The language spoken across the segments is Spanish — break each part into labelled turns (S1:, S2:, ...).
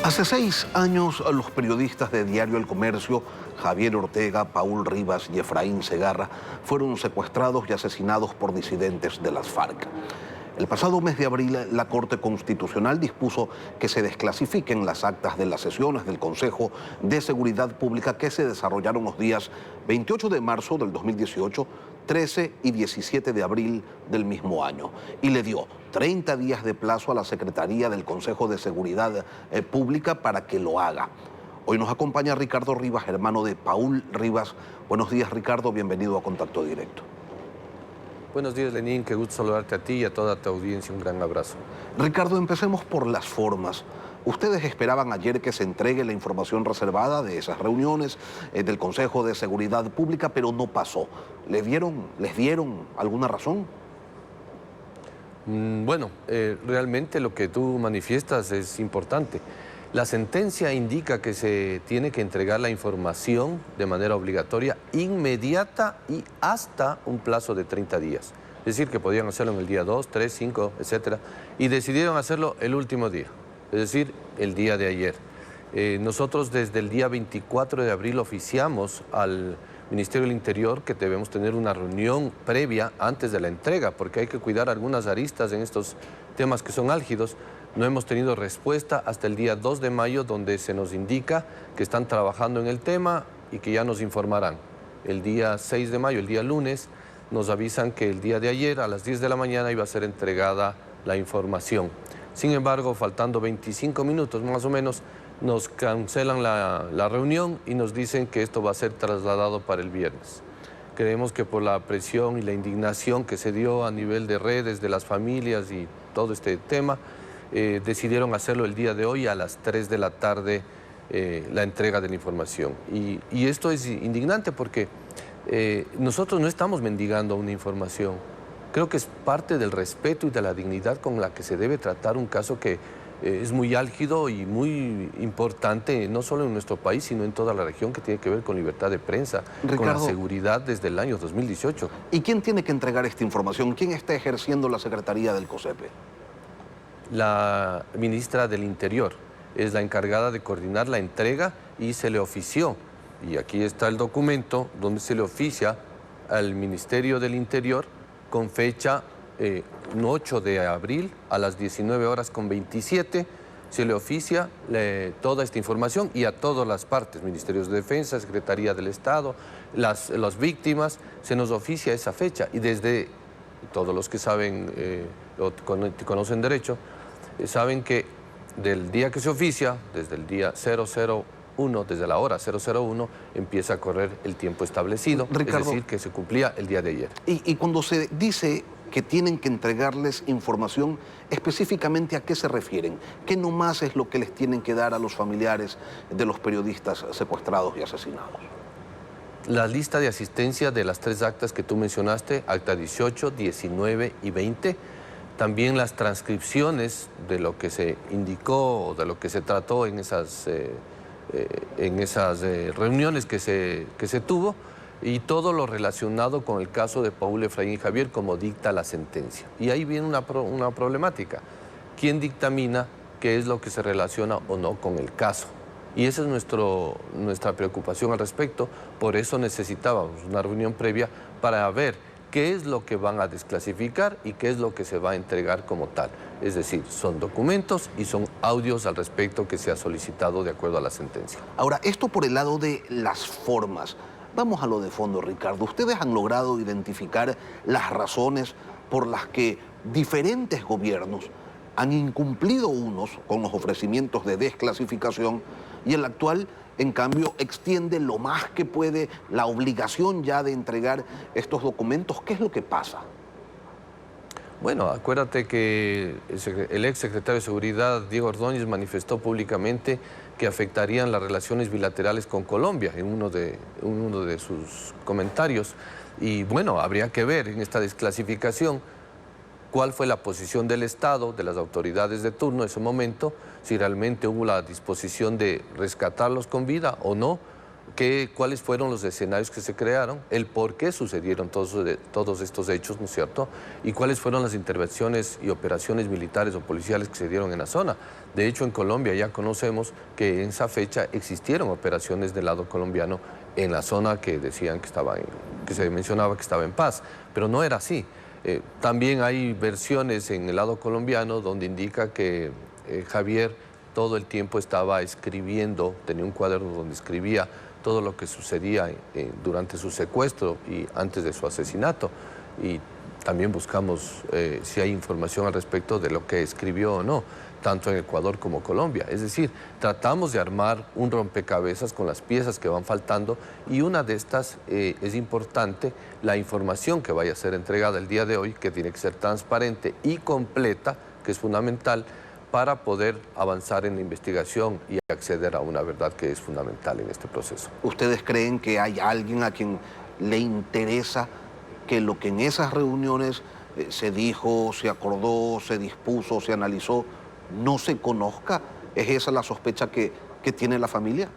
S1: Hace 6 años, los periodistas de Diario El Comercio, Javier Ortega, Paul Rivas y Efraín Segarra, fueron secuestrados y asesinados por disidentes de las FARC. El pasado mes de abril, la Corte Constitucional dispuso que se desclasifiquen las actas de las sesiones del Consejo de Seguridad Pública que se desarrollaron los días 28 de marzo del 2018, 13 y 17 de abril del mismo año, y le dio 30 días de plazo a la Secretaría del Consejo de Seguridad Pública para que lo haga. Hoy nos acompaña Ricardo Rivas, hermano de Paul Rivas. Buenos días, Ricardo, bienvenido a Contacto Directo.
S2: Buenos días, Lenín, qué gusto saludarte a ti y a toda tu audiencia, un gran abrazo.
S1: Ricardo, empecemos por las formas. Ustedes esperaban ayer que se entregue la información reservada de esas reuniones del Consejo de Seguridad Pública, pero no pasó. ¿Les dieron alguna razón?
S2: Bueno, realmente lo que tú manifiestas es importante. La sentencia indica que se tiene que entregar la información de manera obligatoria, inmediata y hasta un plazo de 30 días. Es decir, que podían hacerlo en el día 2, 3, 5, etc. Y decidieron hacerlo el último día, es decir, el día de ayer. Nosotros desde el día 24 de abril oficiamos al Ministerio del Interior que debemos tener una reunión previa antes de la entrega, porque hay que cuidar algunas aristas en estos temas que son álgidos. No hemos tenido respuesta hasta el día 2 de mayo, donde se nos indica que están trabajando en el tema y que ya nos informarán. El día 6 de mayo, el día lunes, nos avisan que el día de ayer a las 10 de la mañana iba a ser entregada la información. Sin embargo, faltando 25 minutos más o menos, nos cancelan la reunión y nos dicen que esto va a ser trasladado para el viernes. Creemos que por la presión y la indignación que se dio a nivel de redes, de las familias y todo este tema, decidieron hacerlo el día de hoy a las 3 de la tarde, la entrega de la información. Y esto es indignante porque nosotros no estamos mendigando una información. Creo que es parte del respeto y de la dignidad con la que se debe tratar un caso que es muy álgido y muy importante, no solo en nuestro país, sino en toda la región, que tiene que ver con libertad de prensa, Ricardo, con la seguridad desde el año 2018.
S1: ¿Y quién tiene que entregar esta información? ¿Quién está ejerciendo la Secretaría del COSEPE?
S2: La ministra del Interior es la encargada de coordinar la entrega y se le ofició. Y aquí está el documento donde se le oficia al Ministerio del Interior con fecha 8 de abril a las 19:27. Se le oficia toda esta información y a todas las partes, Ministerios de Defensa, Secretaría del Estado, las víctimas, se nos oficia esa fecha. Y desde todos los que saben o conocen derecho, saben que del día que se oficia, desde el día 001, desde la hora 001, empieza a correr el tiempo establecido, Ricardo, es decir, que se cumplía el día de ayer.
S1: Y cuando se dice que tienen que entregarles información, ¿específicamente a qué se refieren? ¿Qué nomás es lo que les tienen que dar a los familiares de los periodistas secuestrados y asesinados?
S2: La lista de asistencia de las 3 actas que tú mencionaste, acta 18, 19 y 20, también las transcripciones de lo que se indicó o de lo que se trató en esas reuniones que se tuvo, y todo lo relacionado con el caso de Paul, Efraín y Javier, como dicta la sentencia. Y ahí viene una problemática. ¿Quién dictamina qué es lo que se relaciona o no con el caso? Y esa es nuestra preocupación al respecto. Por eso necesitábamos una reunión previa para ver qué es lo que van a desclasificar y qué es lo que se va a entregar como tal. Es decir, son documentos y son audios al respecto que se ha solicitado de acuerdo a la sentencia.
S1: Ahora, esto por el lado de las formas. Vamos a lo de fondo, Ricardo. ¿Ustedes han logrado identificar las razones por las que diferentes gobiernos han incumplido unos con los ofrecimientos de desclasificación y el actual, en cambio, extiende lo más que puede la obligación ya de entregar estos documentos? ¿Qué es lo que pasa?
S2: Bueno, acuérdate que el ex secretario de Seguridad, Diego Ordóñez, manifestó públicamente que afectarían las relaciones bilaterales con Colombia en uno de sus comentarios. Y bueno, habría que ver en esta desclasificación cuál fue la posición del Estado, de las autoridades de turno en ese momento, si realmente hubo la disposición de rescatarlos con vida o no, cuáles fueron los escenarios que se crearon, el por qué sucedieron todos estos hechos, ¿no es cierto? Y cuáles fueron las intervenciones y operaciones militares o policiales que se dieron en la zona. De hecho, en Colombia ya conocemos que en esa fecha existieron operaciones del lado colombiano en la zona que decían que se mencionaba que estaba en paz, pero no era así. También hay versiones en el lado colombiano donde indica que Javier todo el tiempo estaba escribiendo, tenía un cuaderno donde escribía todo lo que sucedía durante su secuestro y antes de su asesinato. Y también buscamos si hay información al respecto de lo que escribió o no, tanto en Ecuador como Colombia. Es decir, tratamos de armar un rompecabezas con las piezas que van faltando y una de estas es importante, la información que vaya a ser entregada el día de hoy, que tiene que ser transparente y completa, que es fundamental, para poder avanzar en la investigación y acceder a una verdad que es fundamental en este proceso.
S1: ¿Ustedes creen que hay alguien a quien le interesa que lo que en esas reuniones se dijo, se acordó, se dispuso, se analizó, no se conozca? ¿Es esa la sospecha que tiene la familia?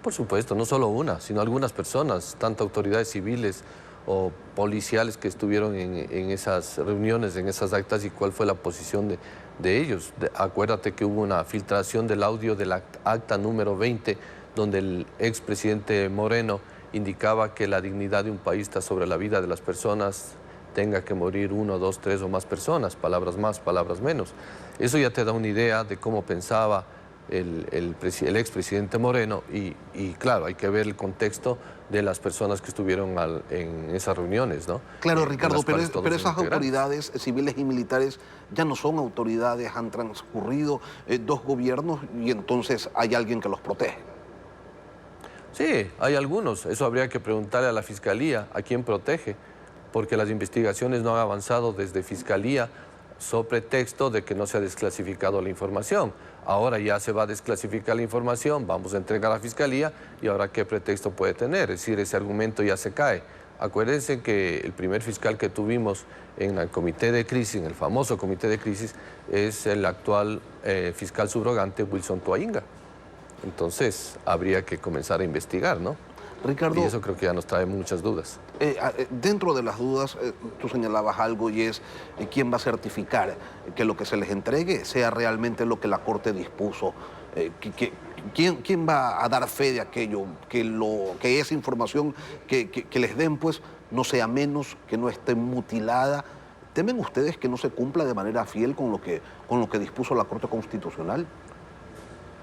S2: Por supuesto, no solo una, sino algunas personas, tanto autoridades civiles o policiales que estuvieron en esas reuniones, en esas actas, y cuál fue la posición de ellos. Acuérdate que hubo una filtración del audio de la acta número 20, donde el expresidente Moreno indicaba que la dignidad de un país está sobre la vida de las personas, tenga que morir 1, 2, 3 o más personas, palabras más, palabras menos. Eso ya te da una idea de cómo pensaba el expresidente Moreno y claro, hay que ver el contexto de las personas que estuvieron en esas reuniones, ¿no?
S1: Claro, Ricardo, pero esas autoridades civiles y militares ya no son autoridades, han transcurrido 2 gobiernos y entonces hay alguien que los protege.
S2: Sí, hay algunos. Eso habría que preguntarle a la Fiscalía a quién protege, porque las investigaciones no han avanzado desde Fiscalía sobre pretexto de que no se ha desclasificado la información. Ahora ya se va a desclasificar la información, vamos a entregar a la Fiscalía y ahora qué pretexto puede tener, es decir, ese argumento ya se cae. Acuérdense que el primer fiscal que tuvimos en el comité de crisis, en el famoso comité de crisis, es el actual fiscal subrogante Wilson Toainga. Entonces habría que comenzar a investigar, ¿no?
S1: Ricardo,
S2: y eso creo que ya nos trae muchas dudas.
S1: Dentro de las dudas, tú señalabas algo y es quién va a certificar que lo que se les entregue sea realmente lo que la Corte dispuso. ¿Quién va a dar fe de aquello? Que esa información que les den pues no sea menos, que no esté mutilada. ¿Temen ustedes que no se cumpla de manera fiel con lo que dispuso la Corte Constitucional?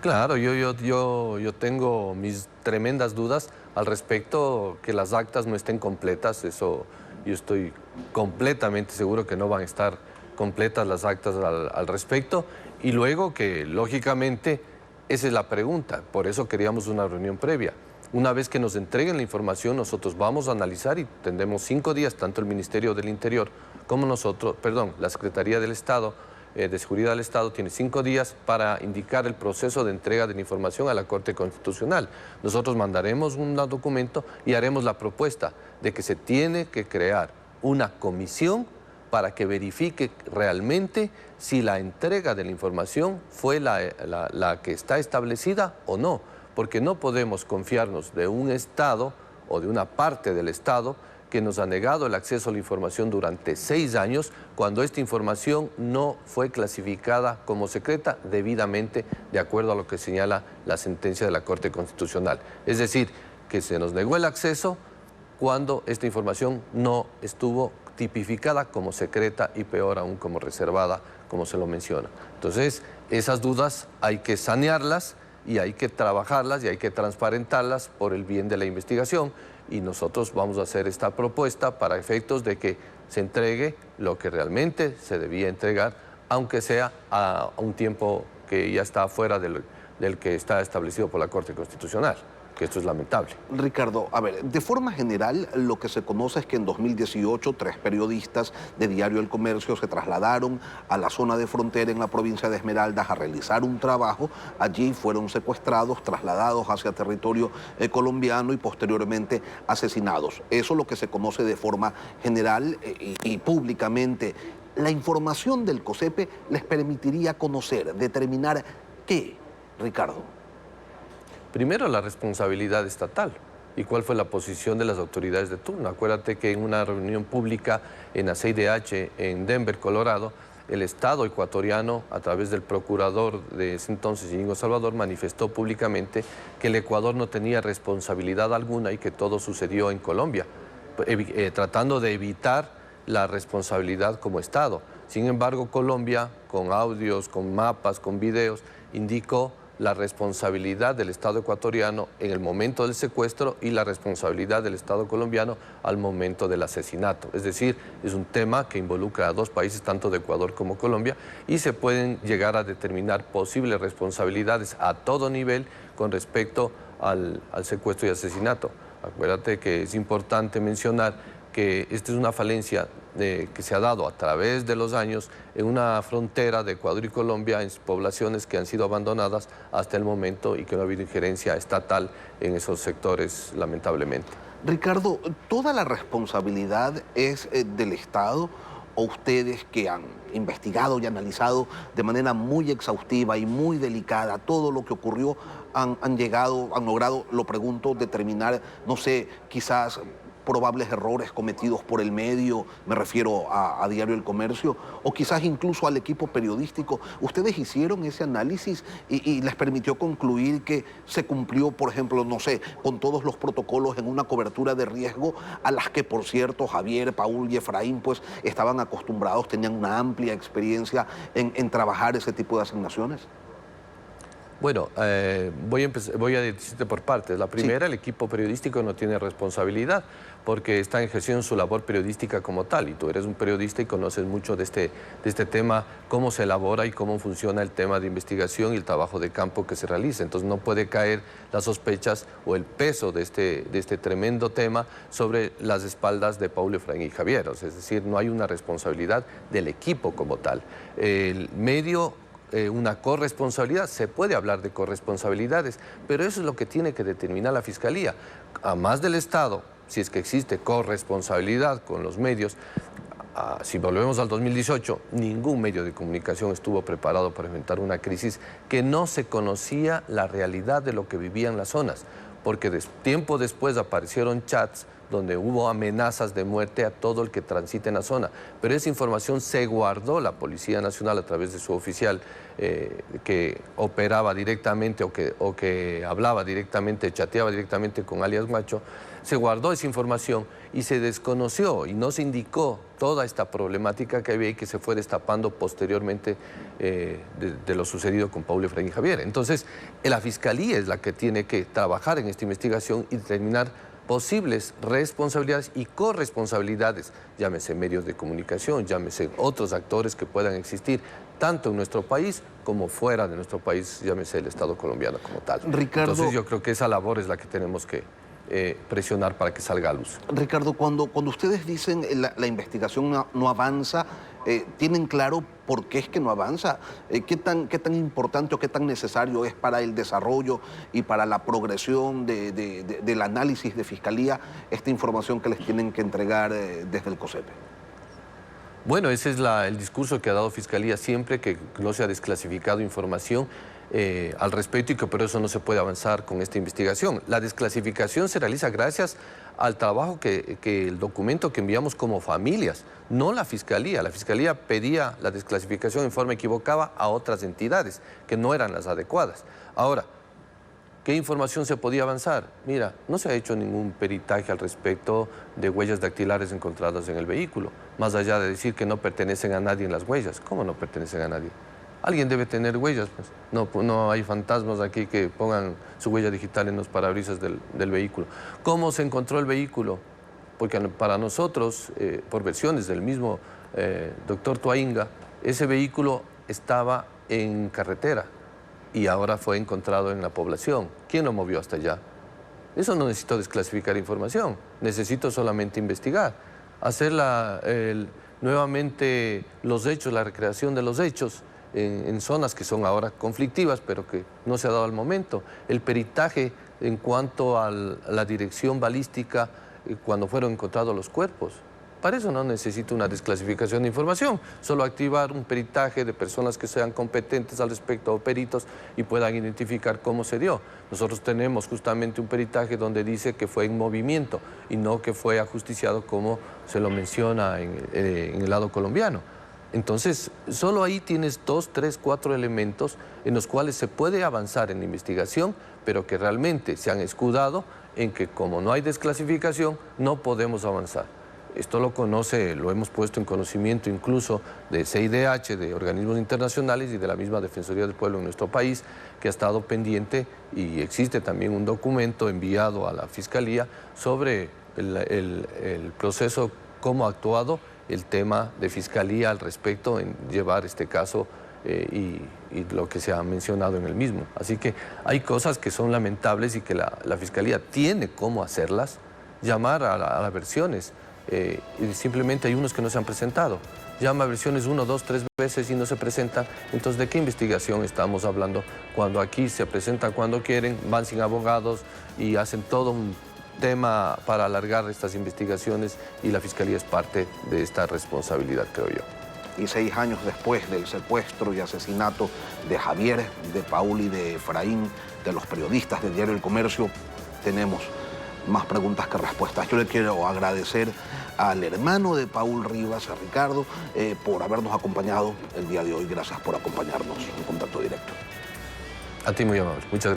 S2: Claro, yo tengo mis tremendas dudas al respecto, que las actas no estén completas, eso yo estoy completamente seguro que no van a estar completas las actas al respecto, y luego que lógicamente esa es la pregunta, por eso queríamos una reunión previa. Una vez que nos entreguen la información, nosotros vamos a analizar y tendremos 5 días, tanto el Ministerio del Interior como la Secretaría del Estado, de Seguridad del Estado tiene 5 días para indicar el proceso de entrega de la información a la Corte Constitucional. Nosotros mandaremos un documento y haremos la propuesta de que se tiene que crear una comisión para que verifique realmente si la entrega de la información fue la que está establecida o no, porque no podemos confiarnos de un Estado o de una parte del Estado que nos ha negado el acceso a la información durante 6 años, cuando esta información no fue clasificada como secreta debidamente, de acuerdo a lo que señala la sentencia de la Corte Constitucional. Es decir, que se nos negó el acceso cuando esta información no estuvo tipificada como secreta y peor aún como reservada, como se lo menciona. Entonces, esas dudas hay que sanearlas y hay que trabajarlas y hay que transparentarlas por el bien de la investigación. Y nosotros vamos a hacer esta propuesta para efectos de que se entregue lo que realmente se debía entregar, aunque sea a un tiempo que ya está fuera del que está establecido por la Corte Constitucional, que esto es lamentable.
S1: Ricardo, a ver, de forma general, lo que se conoce es que en 2018 3 periodistas de Diario El Comercio se trasladaron a la zona de frontera en la provincia de Esmeraldas a realizar un trabajo. Allí fueron secuestrados, trasladados hacia territorio colombiano y posteriormente asesinados. Eso es lo que se conoce de forma general y públicamente. La información del COSEPE les permitiría conocer, determinar qué, Ricardo.
S2: Primero, la responsabilidad estatal. ¿Y cuál fue la posición de las autoridades de turno? Acuérdate que en una reunión pública en la CIDH en Denver, Colorado, el Estado ecuatoriano, a través del procurador de ese entonces, Íñigo Salvador, manifestó públicamente que el Ecuador no tenía responsabilidad alguna y que todo sucedió en Colombia, tratando de evitar la responsabilidad como Estado. Sin embargo, Colombia, con audios, con mapas, con videos, indicó la responsabilidad del Estado ecuatoriano en el momento del secuestro y la responsabilidad del Estado colombiano al momento del asesinato. Es decir, es un tema que involucra a dos países, tanto de Ecuador como Colombia, y se pueden llegar a determinar posibles responsabilidades a todo nivel con respecto al secuestro y asesinato. Acuérdate que es importante mencionar que esta es una falencia que se ha dado a través de los años en una frontera de Ecuador y Colombia, en poblaciones que han sido abandonadas hasta el momento y que no ha habido injerencia estatal en esos sectores, lamentablemente.
S1: Ricardo, ¿toda la responsabilidad es del Estado o ustedes que han investigado y analizado de manera muy exhaustiva y muy delicada todo lo que ocurrió, han logrado, lo pregunto, determinar, no sé, quizás probables errores cometidos por el medio, me refiero a Diario El Comercio, o quizás incluso al equipo periodístico? ¿Ustedes hicieron ese análisis y les permitió concluir que se cumplió, por ejemplo, no sé, con todos los protocolos en una cobertura de riesgo a las que, por cierto, Javier, Paul y Efraín pues estaban acostumbrados, tenían una amplia experiencia en trabajar ese tipo de asignaciones?
S2: Bueno, voy a decirte por partes. La primera, sí. El equipo periodístico no tiene responsabilidad porque está ejerciendo su labor periodística como tal, y tú eres un periodista y conoces mucho de este tema, cómo se elabora y cómo funciona el tema de investigación y el trabajo de campo que se realiza. Entonces no puede caer las sospechas o el peso de este tremendo tema sobre las espaldas de Paul, Efraín y Javier. Es decir, no hay una responsabilidad del equipo como tal. El medio... una corresponsabilidad, se puede hablar de corresponsabilidades, pero eso es lo que tiene que determinar la Fiscalía. A más del Estado, si es que existe corresponsabilidad con los medios, si volvemos al 2018, ningún medio de comunicación estuvo preparado para enfrentar una crisis que no se conocía la realidad de lo que vivían las zonas, porque tiempo después aparecieron chats donde hubo amenazas de muerte a todo el que transite en la zona. Pero esa información se guardó la Policía Nacional a través de su oficial que operaba directamente o que hablaba directamente, chateaba directamente con alias Macho. Se guardó esa información y se desconoció y no se indicó toda esta problemática que había y que se fue destapando posteriormente de lo sucedido con Paul, Efraín y Javier. Entonces, la Fiscalía es la que tiene que trabajar en esta investigación y determinar posibles responsabilidades y corresponsabilidades, llámese medios de comunicación, llámese otros actores que puedan existir, tanto en nuestro país como fuera de nuestro país, llámese el Estado colombiano como tal.
S1: Ricardo,
S2: entonces yo creo que esa labor es la que tenemos que presionar para que salga a luz.
S1: Ricardo, cuando ustedes dicen la investigación no avanza, ¿tienen claro por qué es que no avanza? ¿Qué tan importante o qué tan necesario es para el desarrollo y para la progresión del análisis de Fiscalía esta información que les tienen que entregar desde el COSEPE?
S2: Bueno, ese es el discurso que ha dado Fiscalía siempre, que no se ha desclasificado información al respecto y que por eso no se puede avanzar con esta investigación. La desclasificación se realiza gracias al trabajo que el documento que enviamos como familias, no la Fiscalía. La Fiscalía pedía la desclasificación en forma equivocada a otras entidades que no eran las adecuadas. Ahora, ¿qué información se podía avanzar? Mira, no se ha hecho ningún peritaje al respecto de huellas dactilares encontradas en el vehículo, más allá de decir que no pertenecen a nadie en las huellas. ¿Cómo no pertenecen a nadie? Alguien debe tener huellas, pues. No hay fantasmas aquí que pongan su huella digital en los parabrisas del vehículo. ¿Cómo se encontró el vehículo? Porque para nosotros, por versiones del mismo doctor Tuainga, ese vehículo estaba en carretera y ahora fue encontrado en la población. ¿Quién lo movió hasta allá? Eso no necesito desclasificar información, necesito solamente investigar, hacer nuevamente los hechos, la recreación de los hechos en zonas que son ahora conflictivas, pero que no se ha dado al momento. El peritaje en cuanto a la dirección balística cuando fueron encontrados los cuerpos. para eso no necesita una desclasificación de información, solo activar un peritaje de personas que sean competentes al respecto o peritos y puedan identificar cómo se dio. Nosotros tenemos justamente un peritaje donde dice que fue en movimiento y no que fue ajusticiado como se lo menciona en el lado colombiano. Entonces, solo ahí tienes 2, 3, 4 elementos en los cuales se puede avanzar en la investigación, pero que realmente se han escudado en que como no hay desclasificación, no podemos avanzar. Esto lo conoce, lo hemos puesto en conocimiento incluso de CIDH, de organismos internacionales y de la misma Defensoría del Pueblo en nuestro país, que ha estado pendiente, y existe también un documento enviado a la Fiscalía sobre el proceso, cómo ha actuado el tema de Fiscalía al respecto en llevar este caso y lo que se ha mencionado en el mismo. Así que hay cosas que son lamentables y que la Fiscalía tiene cómo hacerlas, llamar a las versiones, y simplemente hay unos que no se han presentado. Llama a versiones 1, 2, 3 veces y no se presentan. Entonces, ¿de qué investigación estamos hablando cuando aquí se presentan cuando quieren, van sin abogados y hacen todo un tema para alargar estas investigaciones, y la Fiscalía es parte de esta responsabilidad, creo yo?
S1: Y 6 años después del secuestro y asesinato de Javier, de Paul y de Efraín, de los periodistas del diario El Comercio, tenemos más preguntas que respuestas. Yo le quiero agradecer al hermano de Paul Rivas, a Ricardo, por habernos acompañado el día de hoy. Gracias por acompañarnos en Contacto Directo.
S2: A ti, muy amable. Muchas gracias.